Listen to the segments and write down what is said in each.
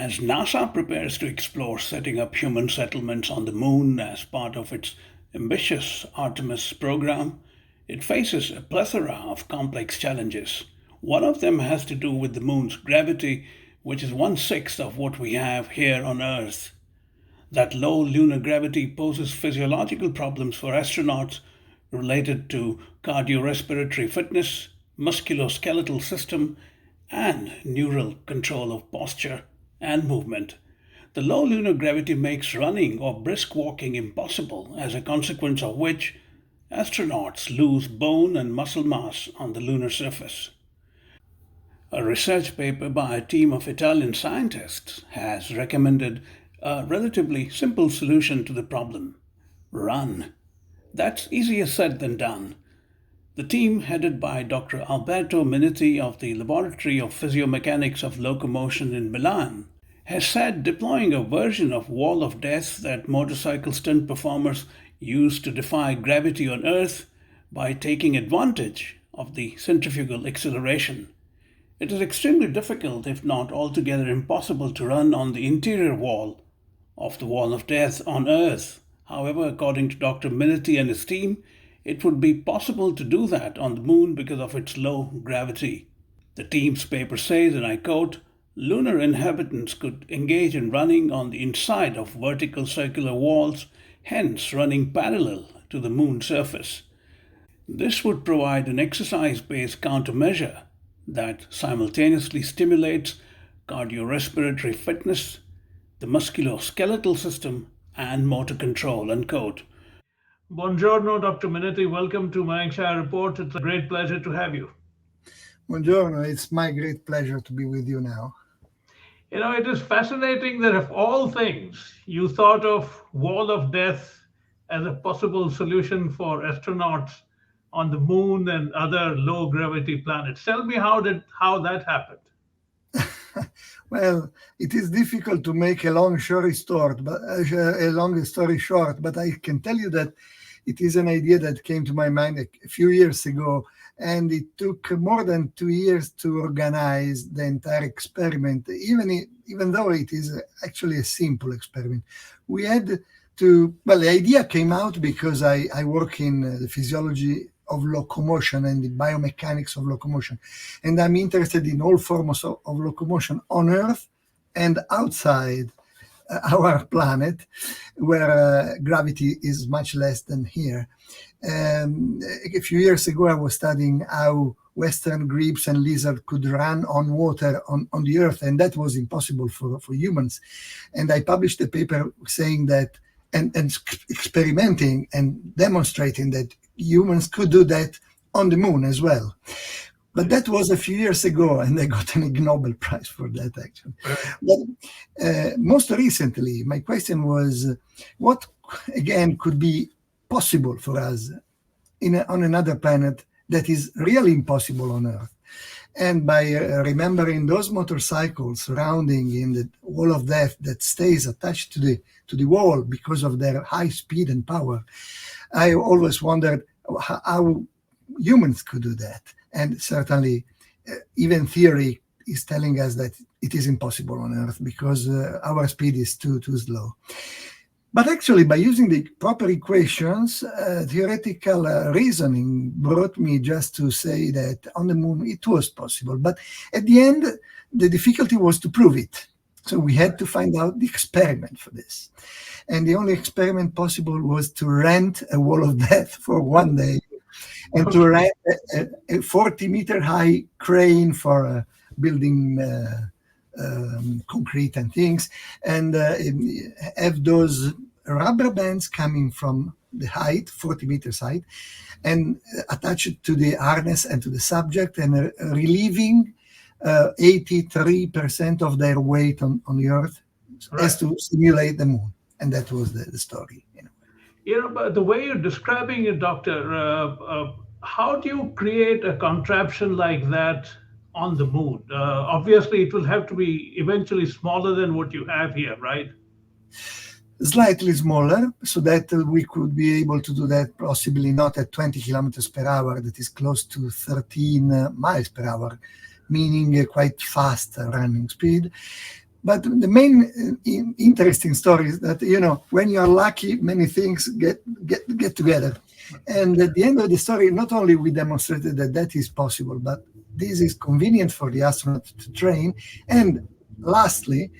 As NASA prepares to explore setting up human settlements on the moon as part of its ambitious Artemis program, it faces a plethora of complex challenges. One of them has to do with the moon's gravity, which is one-sixth of what we have here on Earth. That low lunar gravity poses physiological problems for astronauts related to cardiorespiratory fitness, musculoskeletal system, and neural control of posture and movement. The low lunar gravity makes running or brisk walking impossible, as a consequence of which astronauts lose bone and muscle mass on the lunar surface. A research paper by a team of Italian scientists has recommended a relatively simple solution to the problem: run. That's easier said than done. The team, headed by Dr. Alberto Minetti of the Laboratory of Physiomechanics of Locomotion in Milan, has said deploying a version of wall of death that motorcycle stunt performers use to defy gravity on Earth by taking advantage of the centrifugal acceleration. It is extremely difficult, if not altogether impossible, to run on the interior wall of the wall of death on Earth. However, according to Dr. Minetti and his team, it would be possible to do that on the moon because of its low gravity. The team's paper says, and I quote, "Lunar inhabitants could engage in running on the inside of vertical circular walls, hence running parallel to the moon surface. This would provide an exercise-based countermeasure that simultaneously stimulates cardiorespiratory fitness, the musculoskeletal system, and motor control," unquote. Buongiorno, Dr. Minetti. Welcome to Mayankshire Report. It's a great pleasure to have you. Buongiorno, it's my great pleasure to be with you now. You know, it is fascinating that of all things, you thought of wall of death as a possible solution for astronauts on the moon and other low gravity planets. Tell me how that happened. Well, it is difficult to make a long story short, but I can tell you that it is an idea that came to my mind a few years ago, and it took more than 2 years to organize the entire experiment, even though it is actually a simple experiment. We had to, well, the idea came out because I work in the physiology of locomotion and the biomechanics of locomotion. And I'm interested in all forms of locomotion on Earth and outside our planet, where gravity is much less than here. A few years ago, I was studying how Western grebes and lizards could run on water on the Earth, and that was impossible for humans. And I published a paper saying that, and experimenting and demonstrating that humans could do that on the moon as well. But that was a few years ago, and I got a Nobel Prize for that, actually. But most recently, my question was, what, again, could be possible for us on another planet that is really impossible on Earth? And by remembering those motorcycles rounding in the wall of death that stays attached to the wall because of their high speed and power, I always wondered how humans could do that. And certainly, even theory is telling us that it is impossible on Earth because our speed is too slow. But actually, by using the proper equations, theoretical reasoning brought me just to say that on the moon it was possible. But at the end, the difficulty was to prove it. So we had to find out the experiment for this. And the only experiment possible was to rent a wall of death for one day and to rent a 40-meter high crane for building concrete and things, and have those rubber bands coming from the height, 40 meters height, and attach it to the harness and to the subject, and relieving 83% of their weight on the Earth, right, as to simulate the moon. And that was the story. You know, but the way you're describing it, Doctor, how do you create a contraption like that on the moon? Obviously, it will have to be eventually smaller than what you have here, right? Slightly smaller, so that we could be able to do that possibly not at 20 kilometers per hour, that is close to 13 miles per hour, meaning a quite fast running speed. But the main interesting story is that, when you are lucky, many things get together. And at the end of the story, not only we demonstrated that that is possible, but this is convenient for the astronaut to train. And lastly,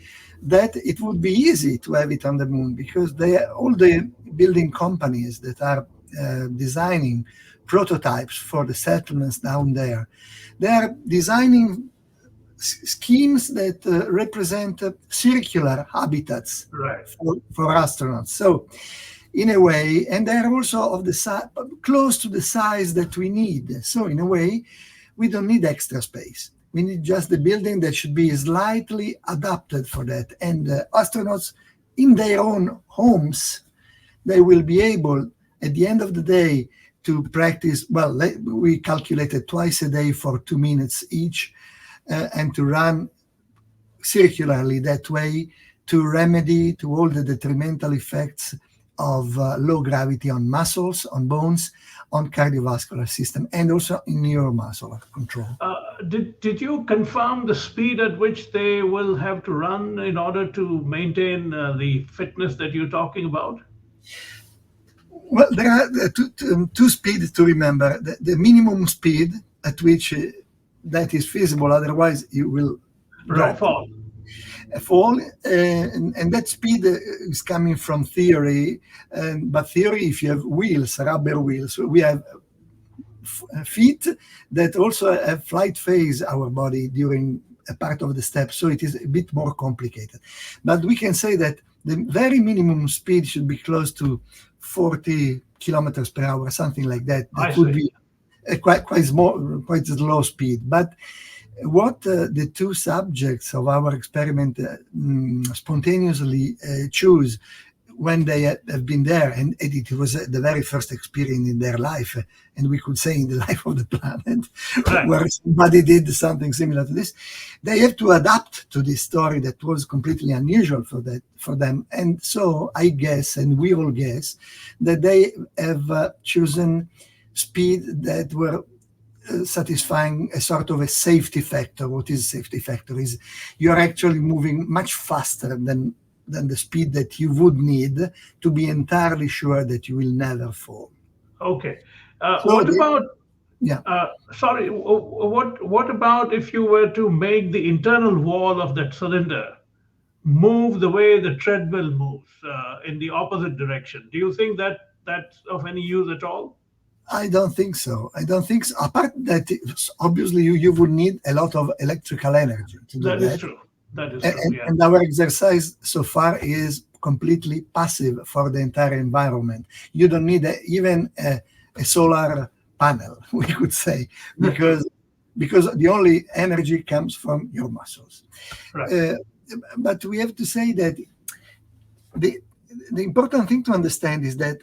that it would be easy to have it on the moon, because all the building companies that are designing prototypes for the settlements down there, they are designing schemes that represent circular habitats Right. for astronauts. So, in a way, and they're also of the close to the size that we need. So, in a way, we don't need extra space. We need just the building that should be slightly adapted for that. And astronauts in their own homes, they will be able, at the end of the day, to practice. Well, we calculated twice a day for 2 minutes each, and to run circularly that way, to remedy to all the detrimental effects of low gravity on muscles, on bones, on cardiovascular system, and also in neuromuscular control. Did you confirm the speed at which they will have to run in order to maintain the fitness that you're talking about? Well, there are two speeds to remember. The minimum speed at which that is feasible, otherwise you will drop. Fall, and that speed is coming from theory. But theory, if you have wheels, rubber wheels, we have feet that also have flight phase our body during a part of the step, so it is a bit more complicated. But we can say that the very minimum speed should be close to 40 kilometers per hour, something like that. That would be a quite slow speed. But what the two subjects of our experiment spontaneously choose when they have been there, and it was the very first experience in their life, and we could say in the life of the planet, right, where somebody did something similar to this, they have to adapt to this story that was completely unusual for them. And so I guess, and we all guess, that they have chosen speed that were satisfying a sort of a safety factor. What is safety factor? Is you're actually moving much faster than the speed that you would need to be entirely sure that you will never fall. Okay. What about? Yeah. Sorry. What about if you were to make the internal wall of that cylinder move the way the treadmill moves in the opposite direction? Do you think that that's of any use at all? I don't think so. Apart that, obviously, you would need a lot of electrical energy to do that. That is true. And our exercise so far is completely passive for the entire environment. You don't need even a solar panel, we could say, because the only energy comes from your muscles. Right. But we have to say that the important thing to understand is that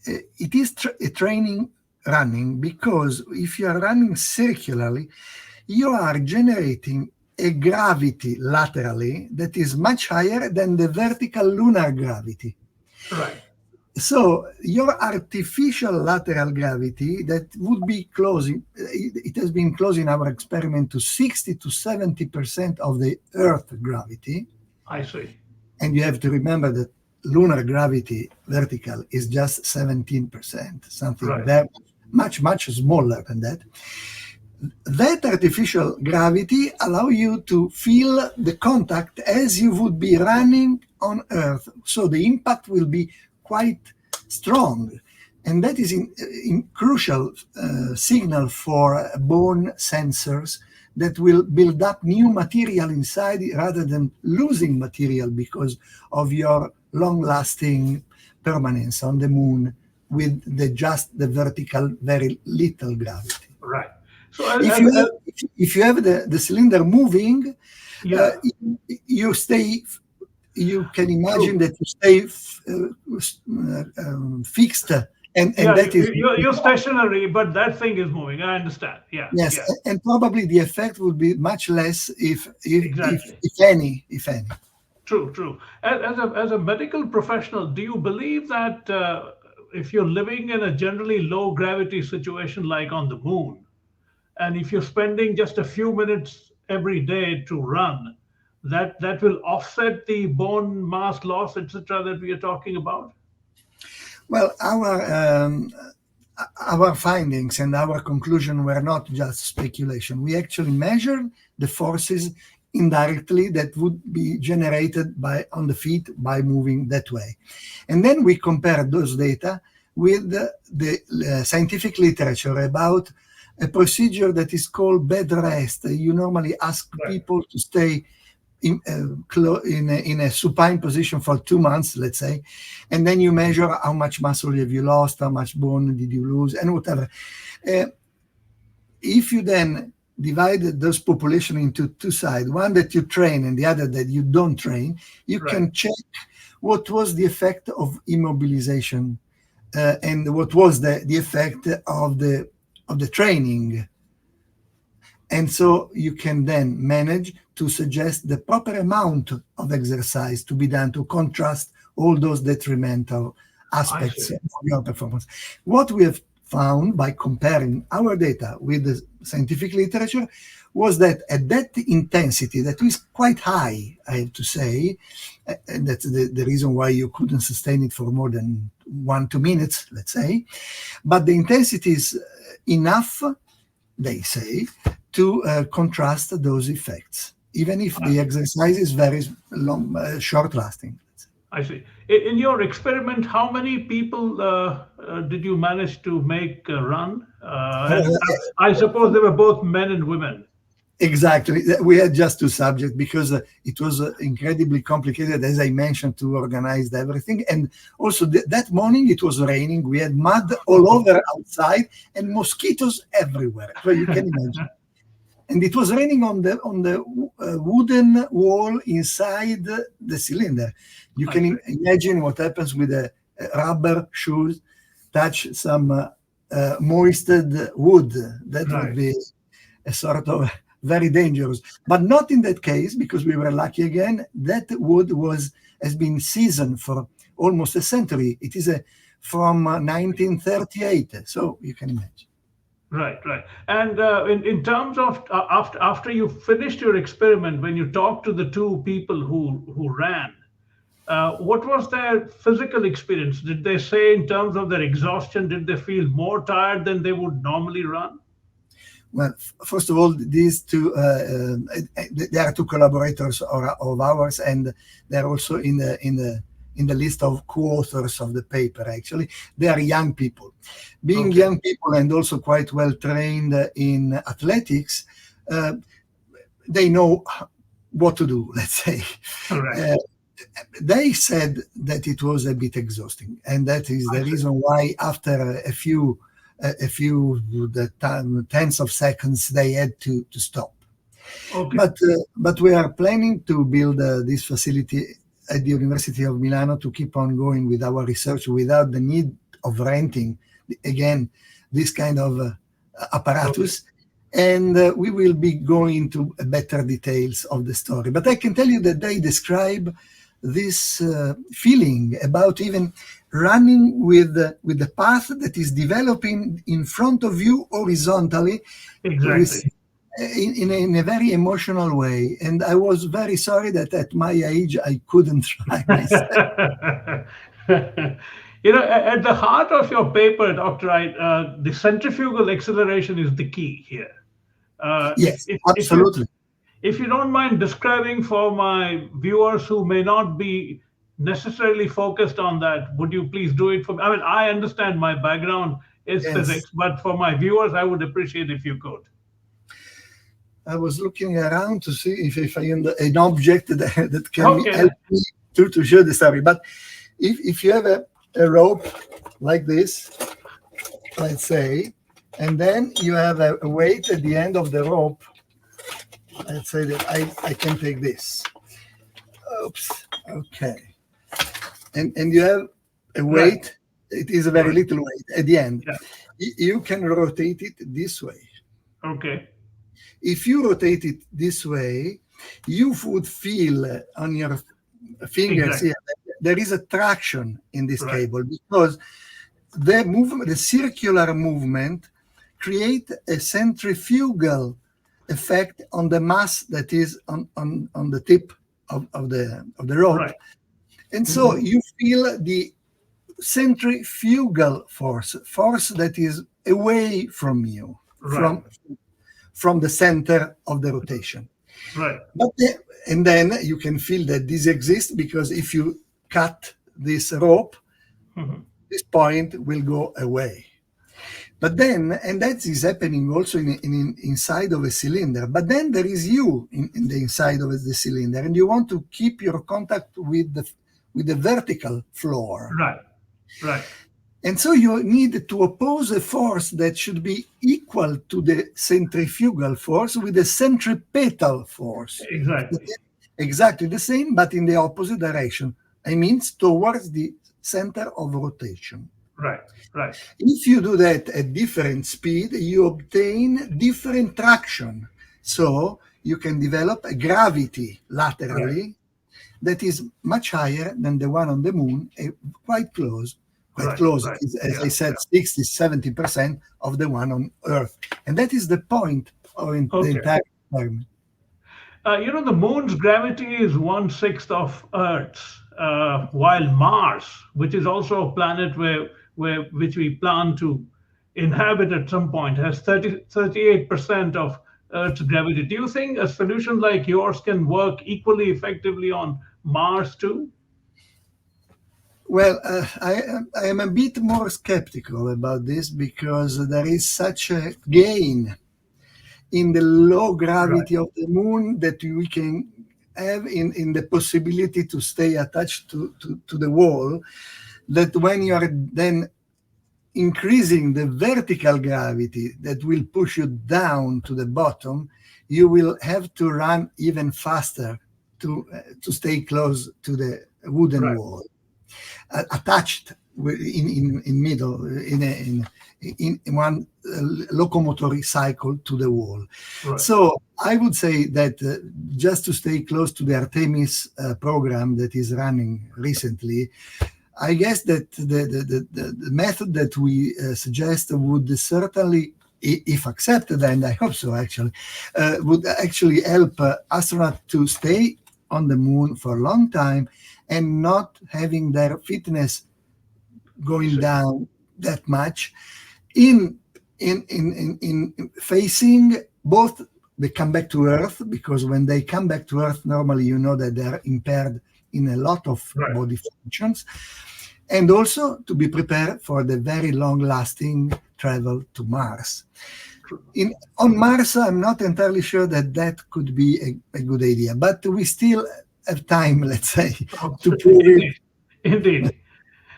it is a training running, because if you are running circularly, you are generating a gravity laterally that is much higher than the vertical lunar gravity. Right. So your artificial lateral gravity that would be closing, it has been close in our experiment to 60 to 70% of the Earth gravity. I see. And you have to remember that lunar gravity vertical is just 17%, something right there, much, much smaller than that. That artificial gravity allow you to feel the contact as you would be running on Earth. So the impact will be quite strong. And that is a crucial signal for bone sensors that will build up new material inside rather than losing material because of your long-lasting permanence on the moon with just the vertical, very little gravity. Right. So if you have the cylinder moving, you stay. You can imagine that you stay fixed, and that is you're stationary, but that thing is moving. I understand. Yeah. Yes, and probably the effect would be much less if any. True. As a medical professional, do you believe that if you're living in a generally low gravity situation like on the moon, and if you're spending just a few minutes every day to run, that will offset the bone mass loss, etc., that we are talking about? Well, our findings and our conclusion were not just speculation. We actually measured the forces indirectly that would be generated on the feet by moving that way. And then we compared those data with the scientific literature about a procedure that is called bed rest. You normally ask people to stay in a supine position for 2 months, let's say, and then you measure how much muscle have you lost, how much bone did you lose, and whatever. If you then divide those population into two sides, one that you train and the other that you don't train, you can check what was the effect of immobilization and what was the effect of the training. And so you can then manage to suggest the proper amount of exercise to be done to contrast all those detrimental aspects of your performance. What we have found by comparing our data with the scientific literature was that at that intensity, that is quite high, I have to say, and that's the reason why you couldn't sustain it for more than 1-2 minutes, let's say, but the intensity is enough, they say, to contrast those effects, even if the exercise is very long, short-lasting. I see. In your experiment, how many people did you manage to make run? I suppose they were both men and women. Exactly. We had just 2 subjects because it was incredibly complicated, as I mentioned, to organize everything. And also that morning it was raining. We had mud all over outside and mosquitoes everywhere. So you can imagine. And it was raining on the wooden wall inside the cylinder. You can imagine what happens with a rubber shoes touch some moisted wood. That would be a sort of very dangerous. But not in that case, because we were lucky again. That wood has been seasoned for almost a century. It is from 1938. So you can imagine. Right. And in terms of after you finished your experiment, when you talked to the 2 people who ran, what was their physical experience? Did they say in terms of their exhaustion, did they feel more tired than they would normally run? Well, first of all, these 2, they are 2 collaborators of ours, and they're also in the list of co-authors of the paper, actually. They are young people. Being young people and also quite well trained in athletics, they know what to do, let's say. They said that it was a bit exhausting, and that is the reason why after a few tens of seconds they had to stop. But we are planning to build this facility at the University of Milan to keep on going with our research without the need of renting, again, this kind of apparatus. And we will be going into better details of the story. But I can tell you that they describe this feeling about even running with the path that is developing in front of you horizontally. Exactly. In a very emotional way. And I was very sorry that at my age I couldn't try myself. At the heart of your paper, Dr. Wright, the centrifugal acceleration is the key here. Yes, absolutely. If you don't mind describing for my viewers who may not be necessarily focused on that, would you please do it for me? I mean, I understand my background is physics, but for my viewers, I would appreciate if you could. I was looking around to see if I find an object that can help me to show the story. But if you have a rope like this, let's say, and then you have a weight at the end of the rope, let's say that I can take this. Oops. Okay. And you have a weight. It is a very little weight at the end. You can rotate it this way. Okay. If you rotate it this way, you would feel on your fingers here there is a traction in this cable, because the circular movement create a centrifugal effect on the mass that is on the tip of the rope. Right. And so you feel the centrifugal force that is away from you, Right. from the center of the rotation. Right. And then you can feel that this exists, because if you cut this rope, this point will go away. But then, and that is happening also inside of a cylinder, but then there is you in the inside of the cylinder, and you want to keep your contact with the vertical floor. Right. Right. And so you need to oppose a force that should be equal to the centrifugal force with the centripetal force. Exactly. Exactly the same, but in the opposite direction. I mean, towards the center of rotation. Right. Right. If you do that at different speed, you obtain different traction. So you can develop a gravity laterally that is much higher than the one on the moon, quite close. Quite close. Right. It is, as I said, 60, 70% of the one on Earth. And that is the point of the entire experiment. The moon's gravity is 1/6 of Earth's, while Mars, which is also a planet which we plan to inhabit at some point, has 38% of Earth's gravity. Do you think a solution like yours can work equally effectively on Mars too? Well, I am a bit more skeptical about this, because there is such a gain in the low gravity of the moon that we can have in the possibility to stay attached to the wall, that when you are then increasing the vertical gravity that will push you down to the bottom, you will have to run even faster to stay close to the wooden wall, attached in middle in one locomotory cycle to the wall. Right. So I would say that just to stay close to the Artemis program that is running recently, I guess that the method that we suggest would certainly, if accepted, and I hope so actually, would actually help astronauts to stay on the moon for a long time and not having their fitness going down that much in facing both the comeback to Earth, because when they come back to Earth, normally you know that they're impaired in a lot of body functions, and also to be prepared for the very long-lasting travel to Mars. On Mars, I'm not entirely sure that could be a good idea, but we still have time, let's say, to prove it. Indeed.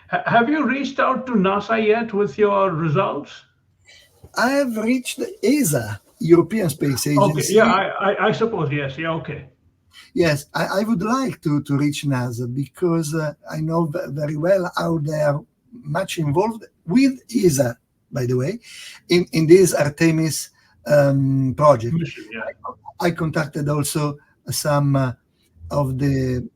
Have you reached out to NASA yet with your results? I have reached ESA, European Space Agency. Okay, yeah, I suppose, yes, yeah, okay. Yes, I would like to reach NASA, because I know very well how they are much involved with ESA, by the way, in this Artemis project. Yeah. I contacted also some of the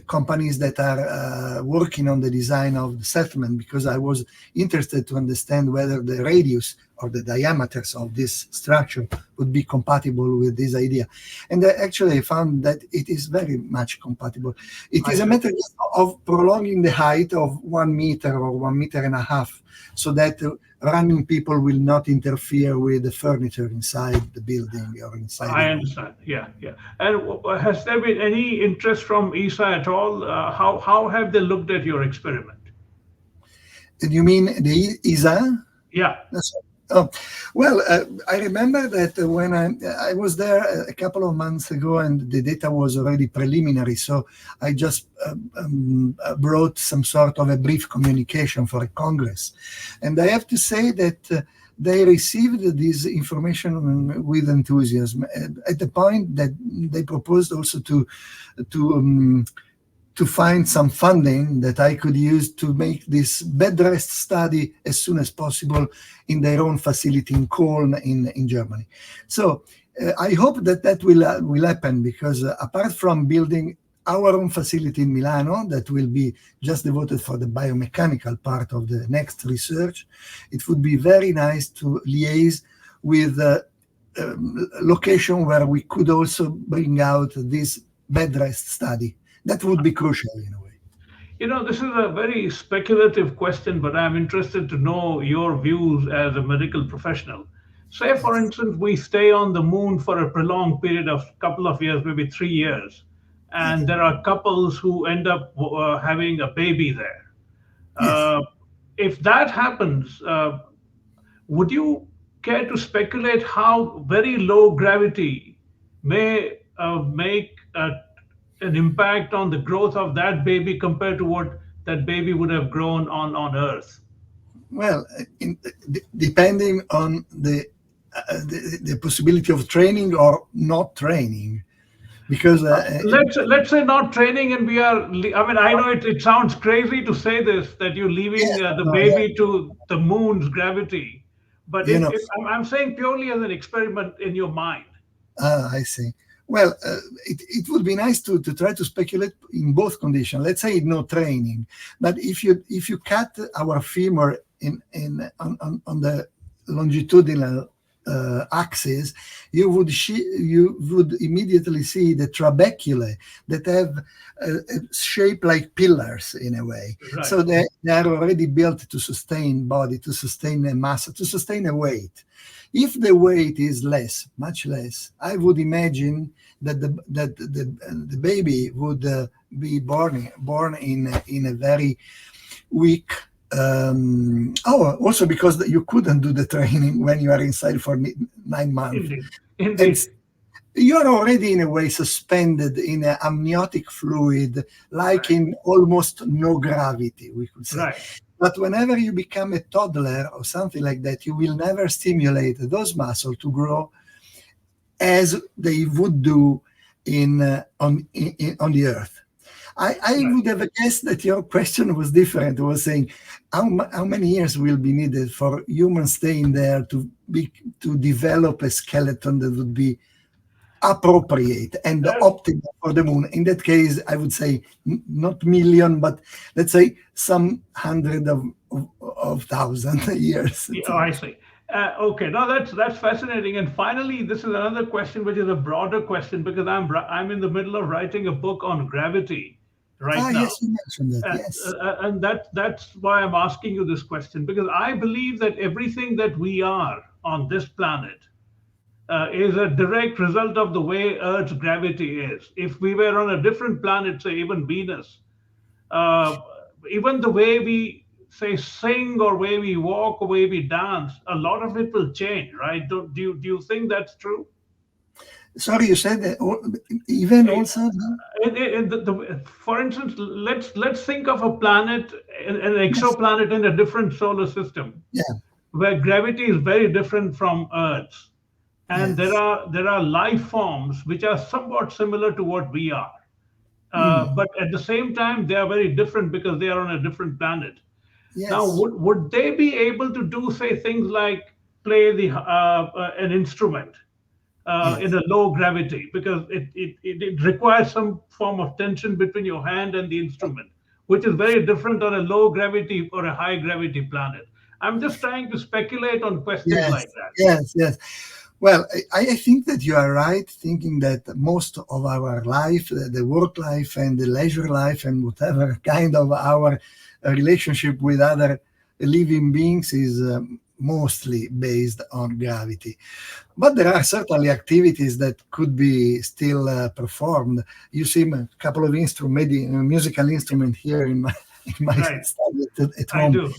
companies that are working on the design of the settlement, because I was interested to understand whether the radius or the diameters of this structure would be compatible with this idea. And actually I found that it is very much compatible. It is a matter of prolonging the height of 1 meter or 1.5 meters, so that running people will not interfere with the furniture inside the building or inside. I understand. Yeah. And has there been any interest from ESA at all? How have they looked at your experiment? You mean the ESA? Yeah. Oh, well, I remember that when I was there a couple of months ago, and the data was already preliminary, so I just brought some sort of a brief communication for a Congress. And I have to say that they received this information with enthusiasm, at the point that they proposed also to find some funding that I could use to make this bed rest study as soon as possible in their own facility in Köln in Germany. So I hope that will happen, because apart from building our own facility in Milano that will be just devoted for the biomechanical part of the next research, it would be very nice to liaise with location where we could also bring out this bed rest study. That would be crucial in a way. This is a very speculative question, but I'm interested to know your views as a medical professional. Say, for instance, we stay on the moon for a prolonged period of a couple of years, maybe 3 years, and there are couples who end up having a baby there. Yes. If that happens, would you care to speculate how very low gravity may make an impact on the growth of that baby compared to what that baby would have grown on Earth? Well, depending on the possibility of training or not training, because let's say not training, and we are. I mean, I know it sounds crazy to say this, that you're leaving the baby to the moon's gravity, but if I'm saying purely as an experiment in your mind. I see. Well, it would be nice to try to speculate in both conditions. Let's say no training, but if you cut our femur on the longitudinal axis, you would immediately see the trabeculae that have a shape like pillars in a way. Right. So they are already built to sustain body, to sustain a mass, to sustain a weight. If the weight is less, much less, I would imagine that the baby would be born in a very weak. Also because you couldn't do the training when you are inside for 9 months. Indeed. You are already in a way suspended in an amniotic fluid, like in almost no gravity, we could say. Right. But whenever you become a toddler or something like that, you will never stimulate those muscles to grow as they would do on the Earth. I would have guessed that your question was different. It was saying how many years will be needed for humans staying there to develop a skeleton that would be appropriate and optimal for the moon. In that case, I would say not million, but let's say some hundred of thousand years. Oh, I see. Okay, now that's fascinating. And finally, this is another question, which is a broader question, because I'm in the middle of writing a book on gravity right now. Yes, you mentioned that. Yes, and that's why I'm asking you this question, because I believe that everything that we are on this planet is a direct result of the way Earth's gravity is. If we were on a different planet, say even Venus, even the way we say sing or way we walk or way we dance, a lot of it will change, right? Do you think that's true? Sorry, you said that even also. For instance, let's think of a planet, an exoplanet in a different solar system, where gravity is very different from Earth's. And there are life forms which are somewhat similar to what we are. But at the same time, they are very different because they are on a different planet. Yes. Now, would they be able to do, say, things like play an instrument in a low gravity? Because it requires some form of tension between your hand and the instrument, which is very different on a low gravity or a high gravity planet. I'm just trying to speculate on questions like that. Yes. Well, I think that you are right, thinking that most of our life, the work life and the leisure life and whatever kind of our relationship with other living beings is mostly based on gravity. But there are certainly activities that could be still performed. You see a couple of instruments, maybe a musical instrument here in my study at home. I do.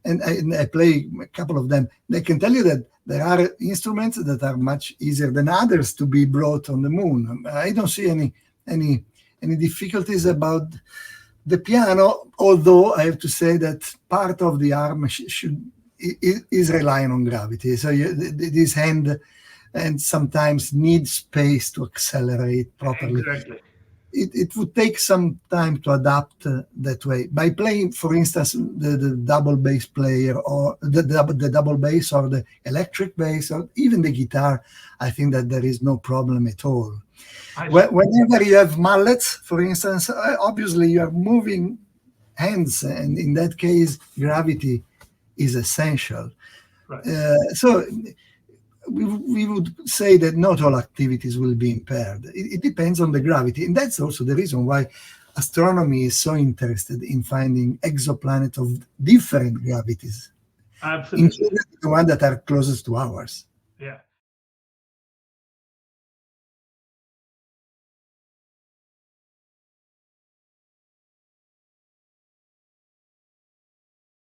And I play a couple of them. I can tell you that there are instruments that are much easier than others to be brought on the moon. I don't see any difficulties about the piano, although I have to say that part of the arm is relying on gravity. So this hand and sometimes needs space to accelerate properly. Exactly. It would take some time to adapt that way. By playing, for instance, the double bass player or the double bass or the electric bass or even the guitar, I think that there is no problem at all. Whenever you have mallets, for instance, obviously you are moving hands, and in that case, gravity is essential. Right. So we would say that not all activities will be impaired. It depends on the gravity. And that's also the reason why astronomy is so interested in finding exoplanets of different gravities, Absolutely. including the ones that are closest to ours. Yeah.